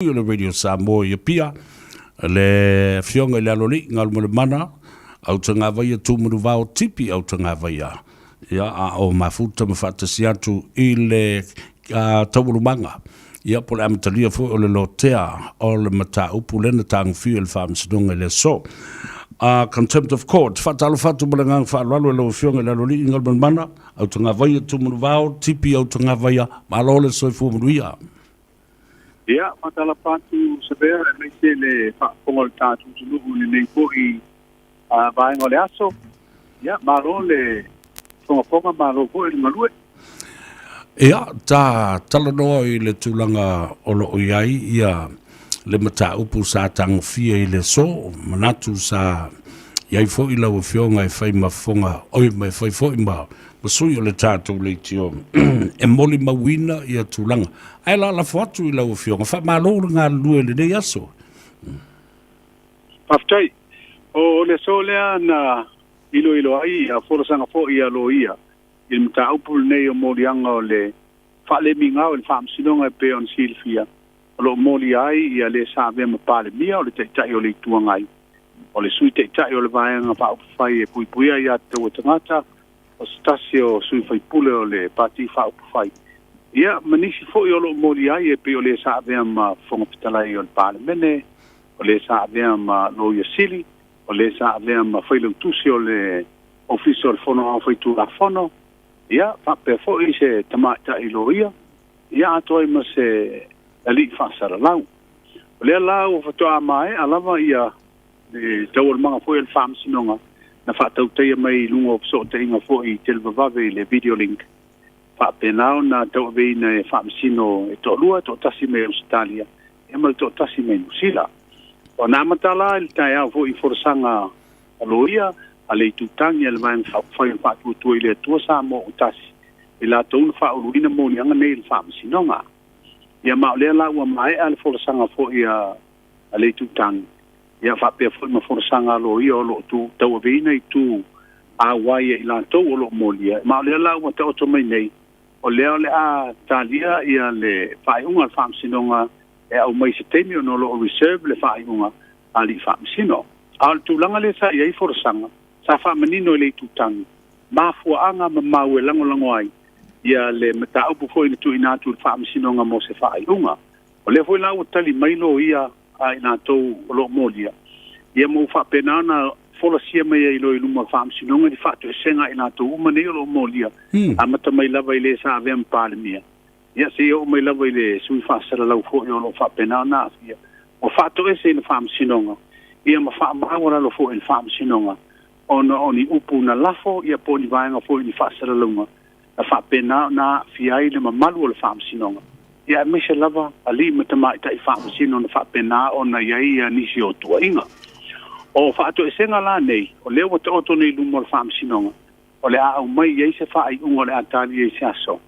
le radio Samoa ia pia le fionga le aloli Galumalemana Autagavaia Tipi Autagavaia ia a o mafuta mafatasi atu i le taurumanga ia po le amatalia fo o le lotea o le mataupu lena tangwhi le whaamsidonga le so Contempt of Court fatalo fatu balangang whaalalo le fionga le aloli Galumalemana Autagavaia Tipi Autagavaia malole soifu muruia. Ia, matala patu sebea me se le whakongol tātu tuluhu ni nei po i vaenga le aso. Ia, maro le whangaponga maro po i ngalue. Ia, tā talanoa i le tūlanga olo o iai ia le mata upu sa tangwhia i le so, manatu sa iai fo i lau whionga e whai mafonga, oi mai whai fo i ma masui o le tātou le tio e moli mawina i a tūlanga. Ai la foatu i lau whionga, wha mālora ngā lue le nei aso. Paftai, o le so lea na ilo ai, a forasanga fo i alo ia, i mta upul nei o molianga o le whale minga o le whaamsinonga e pe on silfia. O lo moli ai i a le sāwea mapale mia o le teitai o le tuangai. O le sui teitai o le vaenga pa upufai e puipuia i a tau tangata, o stasio sui fai pule o le pati fa upufai. Ia, manisi fo i o lo moli ai e pe o le sāwea ma whongapitalai o le pale mene, o le sāwea ma loia sili, o le sāwea ma whailau tusi o le ofisio le whono au whaitu la whono. Ia, whape fo i se tamaita i lo ia. Ia, atoi ma se ali whaasara lau. O lea lau o whatoa mai, alawa ia tau al manga fo i al whaamsinonga, na whaatau teia mai lunga o pso te inga fo i televavave le video link. Whaapenao na tau aveina e whaamsino e to'lua, to tasi me Australia, e mal to tasi me Nusila. O nā matala il tai au fo i forasanga aloia, a le tutangi al mai whai whaatuatua i le atua sa mo o tasi. I la tauna whaaurina mo ni anga nei il whaamsinonga. Ia mao lea la ua mai a le forasanga fo i a le tutangi. Ia whapea fo i ma forasanga aloia o lo tu tau aveina i tu a waia i la tau o lo molia. Mao lea la ua tau mai nei. O lea le a talia ia le whaiunga al whaamsinonga e au mai se temi o no lo reserve le whaiunga a li whaamsino. A le tūlanga le sa ia i forasanga. Sa whaamanino i le tutangi. Mafuaanga ma mau e lango ai. Ia le mataupu foi na tu inatu le whaamsinonga mo se whaiunga. O lea foi la ua tali mailo ia a inatou o lo molia. Ia mo whapena na folasia mai i lo i luma whaamsinonga ni whatu e senga inatou umane o lo molia. A mata mai lava i le sa avea mpale mia. Ia se o mai lava i le sui whaasara lau foi o lo whapena na afia. O whatu e se na whaamsinonga. Ia ma whaamahawara lo foi i whaamsinonga. Ona oni upu na lafo ia po ni vaenga foi ni whaasara launga. Na whapena na fiai le mamalu o le whaamsinonga. Ia me se lava ali matamaita i whaamsino na whapena o na iai nisi o tua inga. O whaato e senga la nei, o leo wata oto nei lumo le whaamsinonga. O le au mai iai se whaai unga le atali e se aso.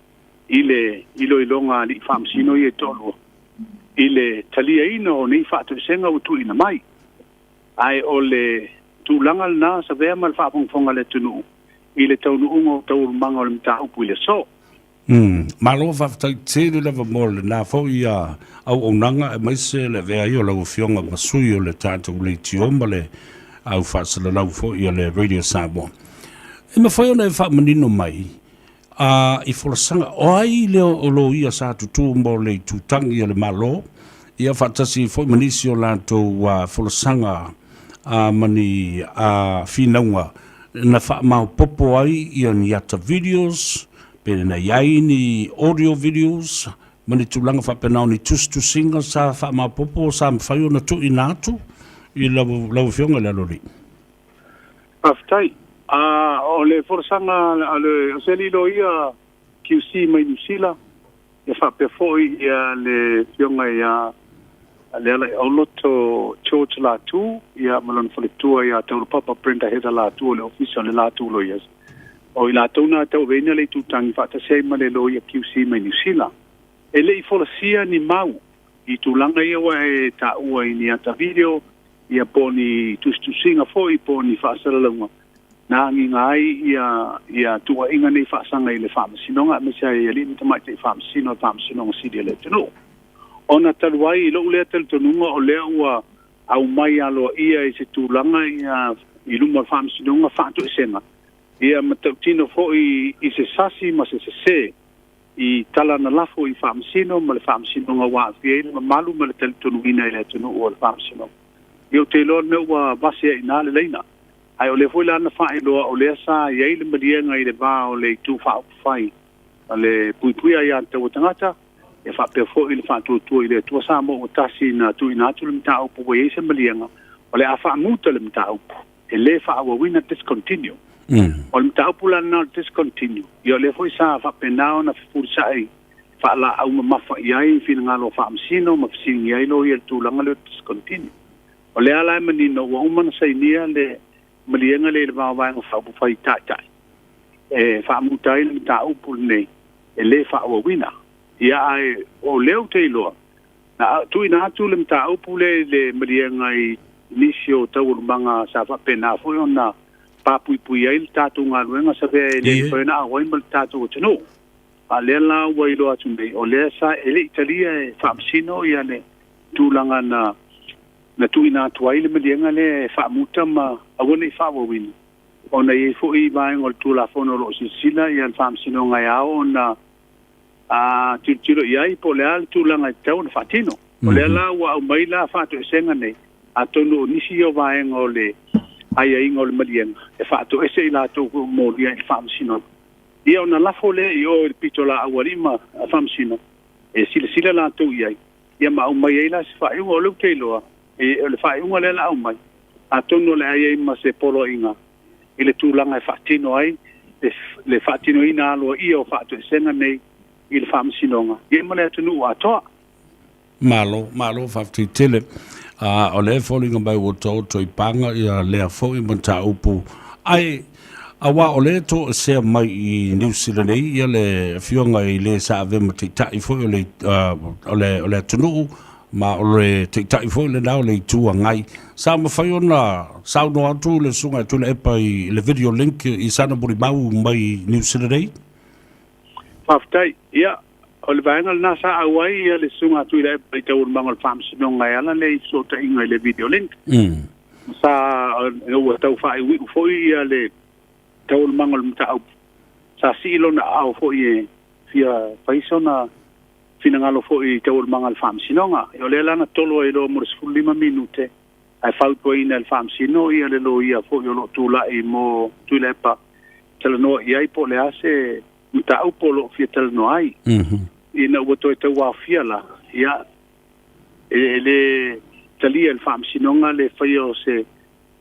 Ile ilo ilonga li whaamsino i e tolu. Ile talia ino o nei whaato e senga utu ina mai. Ai o le tūlanga na sa vea mal whaapongfonga le tunu. Ile taunu ungo taurumanga o le mta upu ile so. Malo whaftai tere lewa mole nā fau i a au onanga e maise le vea i o lau whionga masui o le tātou le tioma le au whaasala lau fau i o le radio Samoa. E ma whai ona e whaamanino mai i wholasanga o ai leo o lo ia sa tutu mo le tutangi o le malo ia whaatasi fau manisi o lātou wholasanga mani whinaunga na whaamau popo ai i o ni ata videos pene na iai ni audio videos, mani tūlanga whapenao ni tustusinga sa whaamapopo sa mwhai o na tu inatu i lau whionga le alori. Aftai, o le forasanga, o se li lo ia QC mai Nusila, e whapefoi ia le whionga ia le ala au loto George Latu, ia malon whaletua ia taurupapa Brenda Heda Latu, le official le Latu lo ias. O i la tauna tau veina le tutangi whaatasei ma le lo i a QC mai Nusila. E le i folasia ni mau. I tūlanga ia wa e ta ua i ni ata video, i a pōni tustusinga fo i pōni whaasaralaunga. Nā ngi ngai i a tua inga nei whaasanga i le whaamasinonga, me sia i a li mitamai te whaamasinonga sidi le tenu. ona taluai lo le teltonunga o le ua au mai alo ia I se tūlanga I luma whaamsinonga whātu esenga. Ia matautino fo I se sasi ma se I tala na lafo I whaamsino ma le whaamsinonga wā whiei ma malu ma le teltonungina I le tunu o le whaamsinonga. Iau te loa me ua base I nā le leina. Ai o le foi lana whae loa o le asa iei le marienga I le vā o le tū whaupwhai. A le puipui ai anta o tangata. E whapea fo I le whātua I le tua sa mo o tasi na tu ina atu le mta upu wa iei se marienga. O le a whaamuta le mta upu. E le whaawawina discontinue. O le mta upu lana discontinue. I o le foi sa whapea nao na whipurisa ai. Whaala au ma mawha iai whina ngalo whaamsino ma whisingi iai lo I le tūlanga le discontinue. O le ala manino wa umana sainia le marienga le vāwainga whaupu whai tai. E whaamutai le mta upu nei. E le whaawawina. Ia ai o leo te iloa. Na tu ina atu le mta upu le marienga I nisio tau manga sa whapena fo ona papuipui ai le tātou ngā ruenga sa vea le whaina awai ma le tātou o tino. A le la ua iloa tu mei. O le sa ele Italia e whaamsino ia le tūlanga na tu ina atu ai le marienga le whaamuta ma awane I whaawawini. Ona I fo I vaenga o le tūla fono lo sisila ia le whaamsino ngai ao na tiro iai po le al tūlanga I tau na whatino. O le ala ua au mai la whātu esenga nei. A tonu o nisi o vaenga o le aia inga o le marienga. E whātu ese I la tōku mōria I whaamsino. Ia ona lafo le I o pito la awarima a whaamsino. E sila la tō iai. Ia ma au mai ei la se whaiunga o leu teiloa. E le whaiunga le la au mai. A tonu le aia ima se polo inga. I le tūlanga e whaatino ai. Le whaatino ina aloa I o whātu esenga nei. I le whaamsinonga. Ia male atunu o atoa. Malo whaafitele. O le fōlinga mai o tō toi panga ia lea fōi manta upu. Ai, awa o le tō sea mai I New Zealand ia le fionga I le sa avema te tai fōi o le atunu ma o le te tai fōi le nao le tua ngai. Sa mawhai ona sao no atu le sunga tu le epa I le video link I sana muri mau mai New Zealand Whaftai, ia, o le vaenga le nasa awai ia le sunga tu I le tau mangal whaamsinonga ia la le iso ta inga I le video link. Sa ua tau whae wiku fōi ia le tau mangal mta au. Sa si ilo na au fōi e fia paiso na fina ngalo fōi tau mangal whaamsinonga. O le lana tolo e lo moris 5 minute. Ai whautua ina le whaamsino ia le lo ia fōi o lo tūla I mo tu le pa. Tala noa iai po le ase mta au polo fia tala no ai. Ina ua toi tau wafia la. Ia, le talia le whaamsinonga le whaio se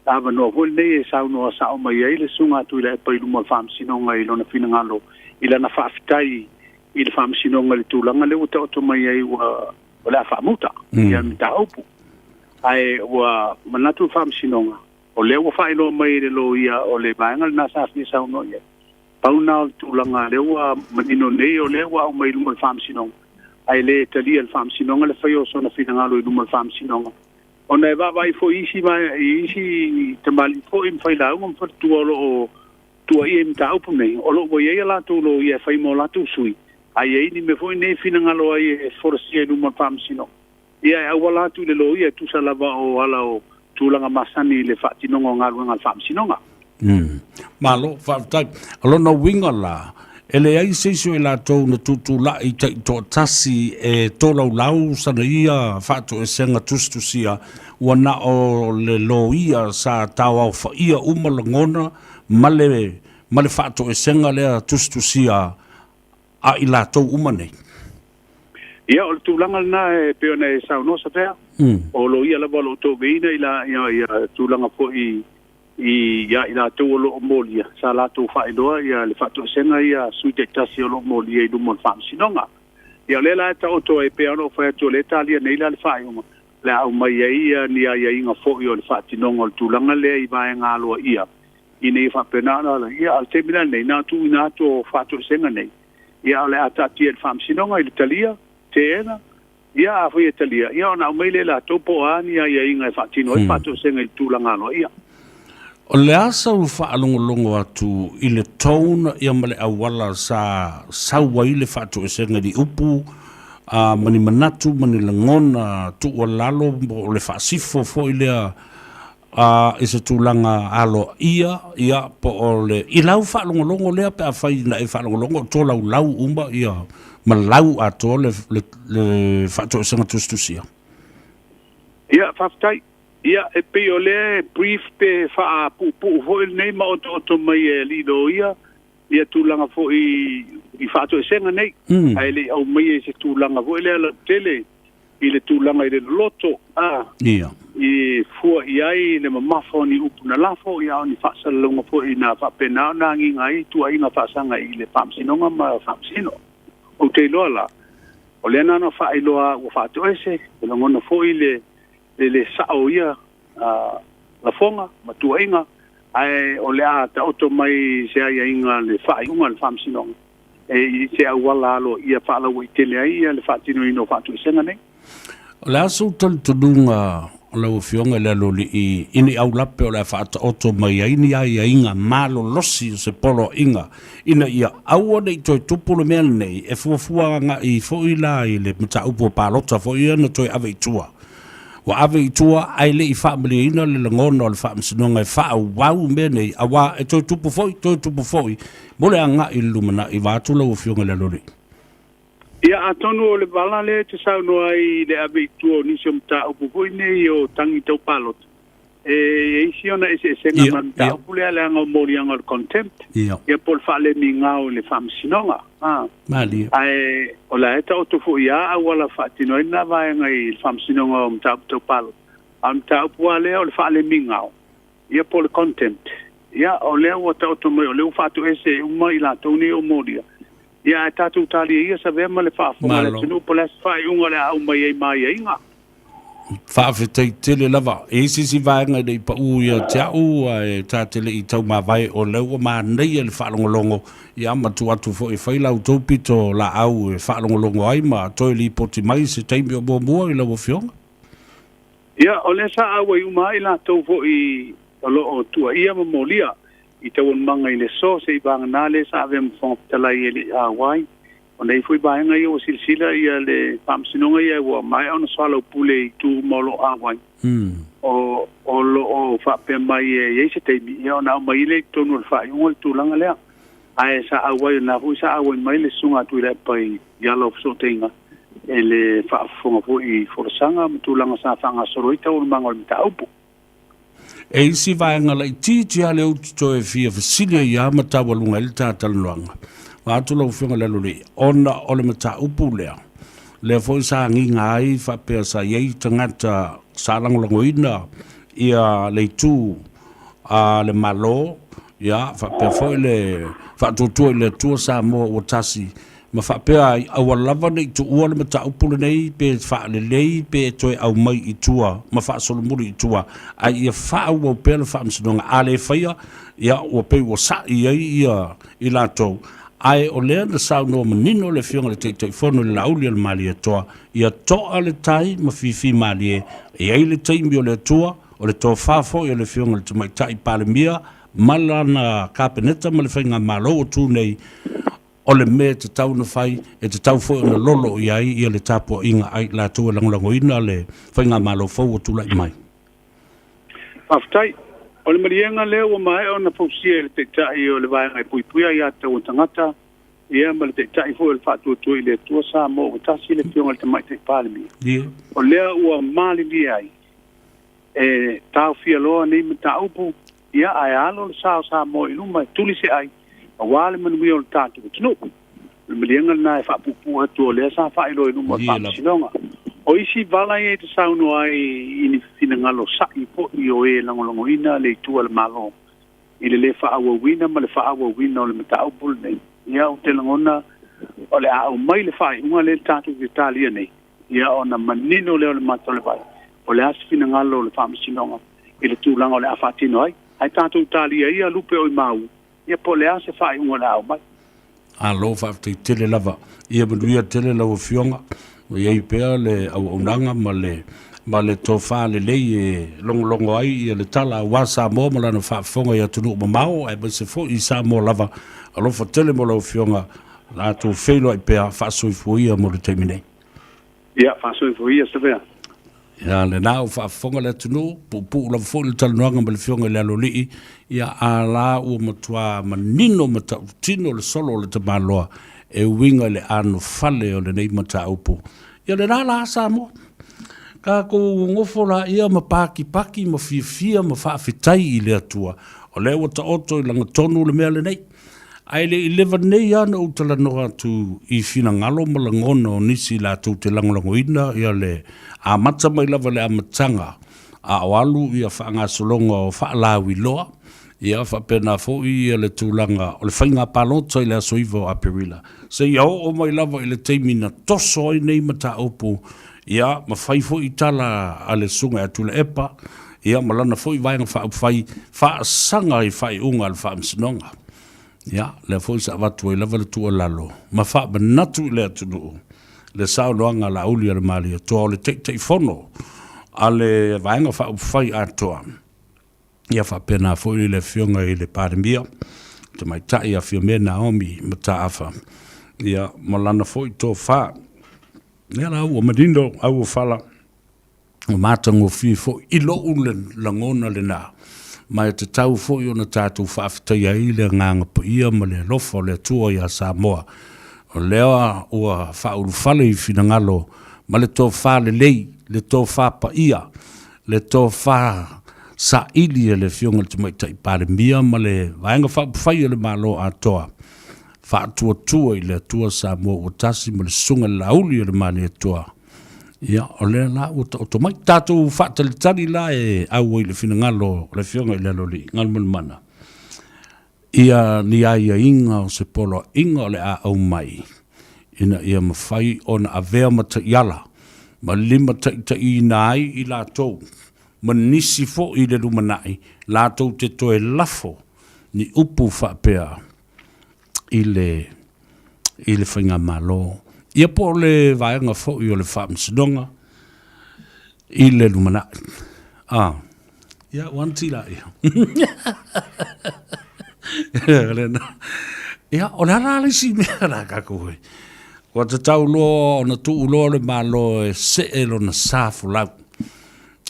awa noa hoi nei e sao noa sao mai ai le sunga tu le pa iluma le whaamsinonga I lona fina ngalo. Ila na whaafitai I le whaamsinonga le tūlanga le uta oto mai ai ua le a whaamuta. Ia mta aupu. Ai ua manatu whaamsinonga. O le ua whaelo mai le lo ia o le vaenga le nasa fia sao noa ia. Pauna o tūlanga lewa manino nei o lewa au mai luma le whaamsinonga. Ai le talia le whaamsinonga le whaio so na whina ngalo I luma le whaamsinonga. O nei wawai fo isi te mali fo I mwhaila au mwha tua o tua I mta upu nei. O lo o iei alato lo I whai mo lato sui. Ai ei ni me fo I nei whina ngalo ai e forasia I luma le whaamsinonga. Ia au alato le lo ia tusa lava o ala o tūlanga masani le whaatinonga o ngaruanga le whaamsinonga. Malo whaatai alona winga la ele ai seiso I la tau na tutu la I tai tō tasi e tō lau sana ia whaato e senga tustusia wana o le lo ia sa tau au whaia umalangona male whaato e senga lea tustusia a I la tau umanei. Ia o le tūlanga na e peona e sao nosa pēr. O lo ia lava lo tō veina ia tūlanga po I la tau o lo molia. Sa la tau whaeloa ia le whaato senga ia suite tasi o lo molia I lumo le whaamsinonga. Ia le la ta oto e peona o whaeto le talia nei la le whaeonga. Le au mai ia ni ia inga fo I o le whaatinonga o le tūlanga le I vaenga aloa ia. I nei whapenana la ia al te mina nei nā tu ina atu o whaato senga nei. Ia le atati e le whaamsinonga I le talia te ena. Ia a fo I talia. Ia ona au mai le la tau po ani ia inga e whaatino e whaato senga I tūlanga aloa ia. O le asa u whaalongolongo atu I le tauna ia male awala sa sauwa I le whaato e senga di upu mani manatu mani langona tu o lalo o le whaasifo fo i lea e se tūlanga alo ia po o le i lau whaalongolongo lea pe a whai na e whaalongolongo tō lau umba ia ma lau a tō le whaato e sanga tustusia. Ia, whaftai. Ia, e pe o le brief pe wha pu fo il nei ma oto mai e lido ia tūlanga fo i whaato e senga nei. Ai le au mai e se tūlanga fo i le ala tele i le tūlanga i le loto. Ia. I fua i ai le mamafo ni upuna lafo i au ni whaasalonga fo i nga whapena na nginga i tua inga whaasanga i le whaamsinonga ma whaamsino. O te iloa la. O le anana whaailoa o whaato ese, e langona fo i le sao ia la fonga matua inga ai o le a ta oto mai se ai inga le fai unga le famsinong e se a wala lo ia fa la witele ai le fatino ino fatu senga nei o le aso tunga o le fionga le lo li ini au lape o le fata oto mai ai ni ai inga malo losi se polo inga ina ia au nei toi tupu le mea nei e fuafua nga i fo i la i le mta upo palota fo i ana toi ave itua wa ave itua ai le i family ina le ngona o le whaamsinonga e wha wau me nei a wa e toi tupu foi mole anga i lumana i wātula o fionga le lori ia atonu o le bala le te sauno ai le ave itua o nisi o mta upo foi nei o tangi tau palot e isi ona e senga ma mta upo le ale anga o mori anga o contempt ia pol whaale mi ngao le whaamsinonga Mali. Ai o la eta o tofu ia au wala whaatino ina vai ngai whamsinonga o mta upo palo. A mta upo a lea o le whaale mingao. Ia po le contempt. Ia o lea o ta oto mai o leo whaatu ese uma i la tauni o moria. Ia e tatu tali ia sa vema le whaafonga le tunu po le whae unga le au mai ei mai e inga. Whaafetei tele lava. E sisi vaenga nei pa uia te au e tā tele i tau mawai o leo ma nei e le whaalongolongo i ama tu atu fo e whailau taupito la au e whaalongolongo ai ma toi li poti mai se teimi o mua i lau o fionga. Ia o le sa au e uma i la tau fo i alo o tua ia ma molia i tau on manga i le so se i banga nā le sa ave mwhangapitala i ele a wai. O nei fui baenga i o silsila i le whamsinonga i ua mai ona swala pule i tu molo awai. O lo o whape mai e se teimi i ona o mai le tonu le whai unga le tūlanga lea. Ai sa awai na hui sa awai mai le sunga tui le pai yalo so teinga e le whaafonga po i forasanga tūlanga sa whanga soroita o le manga o le mta upu. E isi vaenga lai titi ale o to e fia fasilia i ama tawalunga ili tātaluanga. Wātula o whiunga lelo le ona o le mata upu lea. Le foi sa nginga ai whapea sa iei tangata sa langolongo ina ia le tū le malo ia whapea foi le whatutua i le tua Samoa o tasi ma whapea awa lava nei tu ua le mata upu le nei pe whaale lei pe toi au mai i tua ma whaasolomuri i tua ai ia whaau au pēle whaamsinonga ale whaia ia ua pe ua sa ia i lātou ai o lea na sau no manino le fionga le teitoi fono le lauli al mali atoa ia toa le tai ma fifi mali e ai le taimi o le atua o le toa fafo i le fionga le tamai tai pale mia mala na kapeneta ma le whainga malo o tu nei o le me te tau na whai e te tau fo na lolo i ai ia le tapo inga ai la tua langolango ina le whainga malo fau o tu lai mai. Aftai. O le marienga leo o mai o na fausia le te tai o le vaenga i puipuia i ata o tangata ia ma le te tai fo le fatu tu i le tua Samoa o tasi le fionga le tamai te palemi. O lea ua mali li ai e tau fia loa nei me ta upu ia ai alo le sao Samoa i luma tuli se ai a wale manui o le tatu o tunu. Le marienga na e whapupu atu o lea sa whailo i luma o whapisinonga. O isi vala e te sauno ai ini fina ngalo sai po i o e langolongo ina le tua le malo. I le whaawa wina ma le whaawa wina o le mata au pul nei. Ia o te langona o le au mai le whai unga le tatu ki talia nei. Ia o na manino leo le mata le vai. O le asi fina ngalo le whaamisinonga. I le tūlanga o le awhatino ai. Ai tatu talia ia lupe o i mau. Ia po le asi whai unga le au mai. Alo whaafte tele lava. Ia manuia tele lau fionga. Iei pea le au nanga ma le tofa le lei e longo ai i le tala wa Samoa ma lana whaafonga i atunu mamao ai ma se fo i Samoa lava alofa tele mo lau fionga la tu whelo ai pea whaasoi fuia mo le teimi nei. ia faso fo ia se vea ya le nao whaafonga le tunu, pu la fo le talanoanga ma le fionga le alolii, ia a la ua matua manino mata tino le solo le tamaloa, e winga le anu fale o le nei mata upu. Ia le nala Samoa, ka ko ngofo la ia ma paki ma fia ma whaafitai i le atua, o le wata oto i langa tonu le mea le nei. Ai le 11 nei ana o tala noa tu i fina ngalo ma la ngona o nisi la tu te langolango ina ia le a mata mai lava le a matanga a walu ia whaanga solonga o whaalawi loa ia whapena fo ia le tūlanga o le whainga palota i le asoiva o Aperila. Se ia o mai lava i le teimina toso i nei mata opu ia ma whaifo i tala a le sunga atu le epa ia malana fo i vaenga wha sanga i whai unga le wha msinonga. Ya, le foi sa watu i lava le tua lalo. Ma wha banatu i le atunu. Le sao loanga la uli ale mali toa o le te fono. A le vaenga wha upwhai atoa. Ia wha pena foi le fionga i le pāremia. Te mai tai a fio mena omi ma ta afa. Ia malana foi tō wha. Ia la ua madino au whala. O mātango fi foi ilo ule langona le nā. Mai te tau fo i ona tātou whaafitai ai le nganga po ia ma le lofo le tua i a Samoa. O lea ua whauru whale i whina ngalo, ma le tō wha le lei, le tō wha pa ia, le tō wha sa ili e le fionga le tumaitai pare mia, ma le vaenga whai le malo a toa. Wha tua i le tua Samoa o tasi ma le sunga lauli le mali e toa. Ia, o le la, o to mai tātou whaatalitari la e au i le whina ngalo, le fionga i le aloli, Galumalemana. Ia ni aia inga o se polo, inga o le a au mai. Ina ia mawhai o na avea mata iala, ma lima ta i nai i la tau, ma nisi fo i le rumanai, la tau te toe lafo, ni upu whaapea i le whainga malo. Ia po le vaenga fo i o le whaamsinonga i le lumana. Ia, wanti la ia. Ia, o le harale si mea la kakoe. Wa te tau loa o na tuu loa le malo e se e lo na safu lau.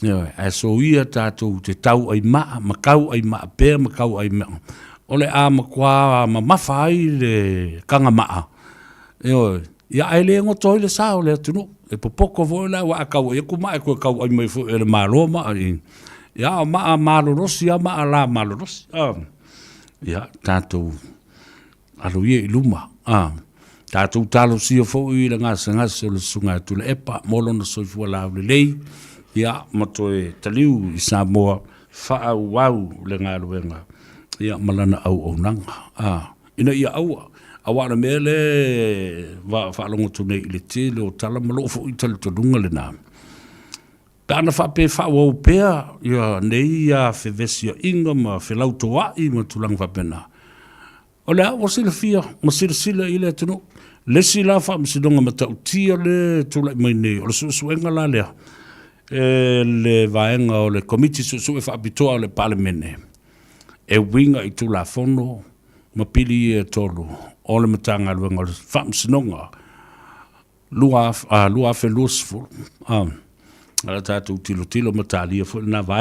Ia, e so ia tātou te tau ai maa, makau ai maa, pēr makau ai maa. O le a makua ma mawhai le kanga maa. Ia ai le ngoto i le sao le atunu. E popoko vo la wa akau e kuma e ko kau ai mai fo e le malo ma ai. Ia ma malo rosi ia ma la malo rosi. Ia tātou alu ia i luma. Tātou talo sia fo i le ngasa o le sunga tu le epa molo na soifua la le lei. Ia mato e taliu i Samoa wha wau le ngā ruenga. Ia malana au nanga. Ina ia aua. Awana mele whaalongo tunei i le tele o tala malo fo i tala tununga le nā. Pēana whape whaua pēa, ia nei a whewesi a inga ma whelauto wai ma tulang whapena. O lea, o sila fia, ma sila i le tunu. Le sila whaamsidonga ma tau tia le tulai mai nei, o le suenga la lea. Le vaenga o le komiti susu e whaapitoa o le palemene. E winga i tula fono, ma pili e tolu. O le matanga luenga o le whaamsinonga. Lua fe lusful. Ala tātou tilo matalia fo na vai